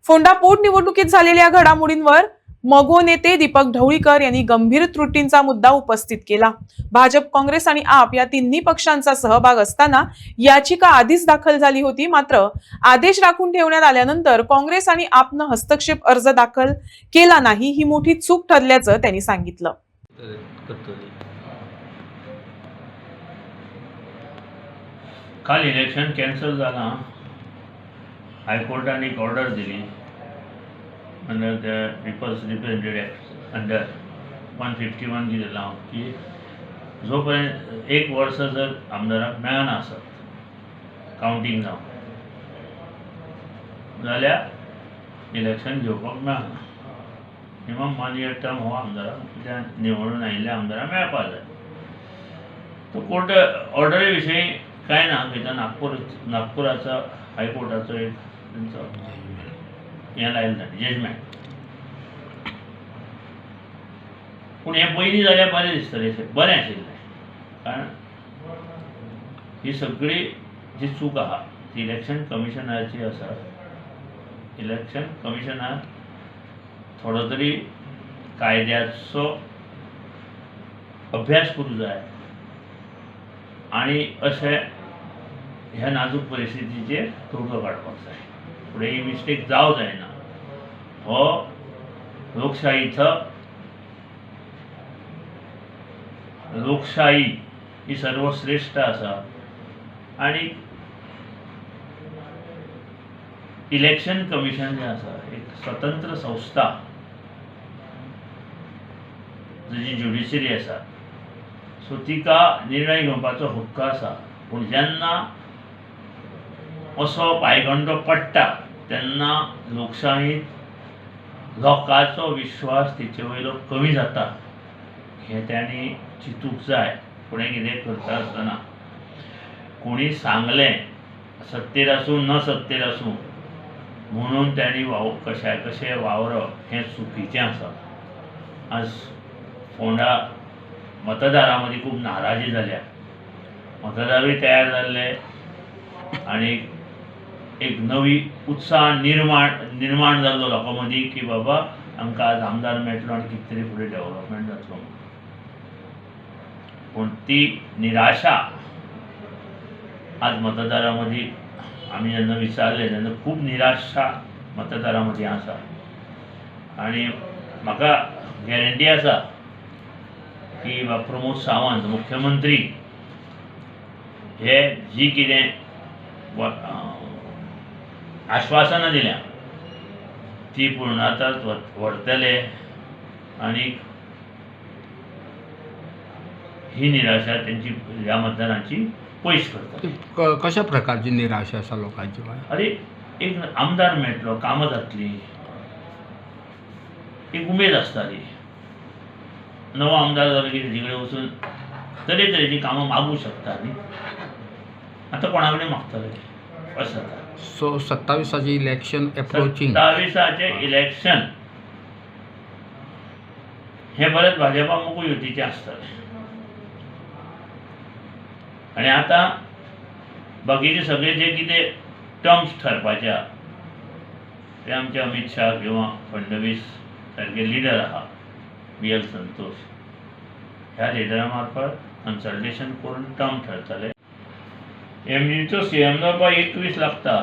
फोंडा पोटनिवडणुकीत झालेल्या घडामोडींवर मगो नेते दीपक ढवळीकर यांनी गंभीर त्रुटींचा मुद्दा उपस्थित केला। भाजप, काँग्रेस आणि आप या तिन्ही पक्षांचा सहभाग असताना याचिका आधीच दाखल झाली होती। मात्र आदेश राखून ठेवण्यात आल्यानंतर काँग्रेस आणि आपनं हस्तक्षेप अर्ज दाखल केला नाही, ही मोठी चूक ठरल्याचं त्यांनी सांगितलं। काल इलेक्शन कॅन्सल झाला। हायकोर्टाने एक ऑर्डर दिली under the people's representative act under 151 दिलेला की जोपर्यंत 1 वर्ष जर आमदाराक मेळना आसत कावंटींग जावन जाल्यार इलेक्शन घेवपाक मेळना। मिनिमम 1 year टर्म हो आमदाराक त्या निवडून आयिल्ल्या आमदाराक मेळपाक जाय। तो कोर्ट ऑर्डरी विशीं कांय ना, खंयच्या नागपुराचा हायकोर्टाचो एक तेंचो हें लायिल्लें जजमेंट। पूण हें पयलीं जाल्यार बरें दिसतलें, बरें आशिल्लें, कारण ही सगळी जी चूक आहा ती इलेक्शन कमिशनाची आसा। इलेक्शन कमिशनाक थोडो तरी कायद्याचो अभ्यास करूं जाय आणि अशें ह्या नाजूक परिस्थितीचेर तोडगो काडपाक जाय। फुडें ही मिस्टेक जावं जायना। हो लोकशाहीचो लोकशाही ही सर्वश्रेष्ठ आसा आणि इलेक्शन कमिशन जे आसा एक स्वतंत्र संस्था जशी ज्युडिशरी आसा, सो तिका निर्णय घेवपाचो हक्क आसा। पूण जेन्ना असो पायगंडो पडटा तेन्ना लोकशाहीत लोकांचो विश्वास तिचे वयलो कमी जाता, हें त्यांनी चिंतूंक जाय। फुडें कितें करता आसतना कोणी सांगलें सत्तेर आसूं न सत्तेर आसूं म्हणून त्यांनी कशें वावरप हें चुकीचें आसा। आज फोंडा मतदारां मदीं खूब नाराजी जाल्या, मतदारूय तयार जाल्ले आनी एक नवी उत्साह निर्माण जाल्लो लोकां मदीं की बाबा आमकां आज आमदार मेळटलो आनी कितें तरी फुडें डेव्हलपमेंट जातलो। पूण ती निराशा आज मतदारां मदीं आमी जेन्ना विचारलें तेन्ना खूब निराशा मतदारां मदीं आसा। आनी म्हाका गॅरंटी आसा की प्रमोद सावंत मुख्यमंत्री हे जी कितें आश्वासनां दिल्या ती पूर्णतांत व्हरतले आनी ही निराशा तेंची ह्या मतदारांची पयस करतले। कशा प्रकारची निराशा आसा लोकांची? अरे एक आमदार मेळटलो, कामां जातली, एक उमेद आसताली। नवो आमदार जालो की तेजे कडेन वचून तरेतरेची कामां मागूं शकता न्ही। आतां कोणा कडेन मागतले अशें जाता। सो 27 इलेक्शन एप्रोचिंग, 27 इलेक्शन हे परत भाजपा मुकू युतीचे आसतले आनी आतां बाकीचे सगळे जे कितें टर्म्स ठरपाचे आहा ते आमचे अमित शाह किंवा फडणवीस सारके लिडर आहा, BL संतोष, ह्या लिडरा मार्फत कन्सल्टेशन करून टर्म ठरतले। MDचो CM जावपाक 21 लागता।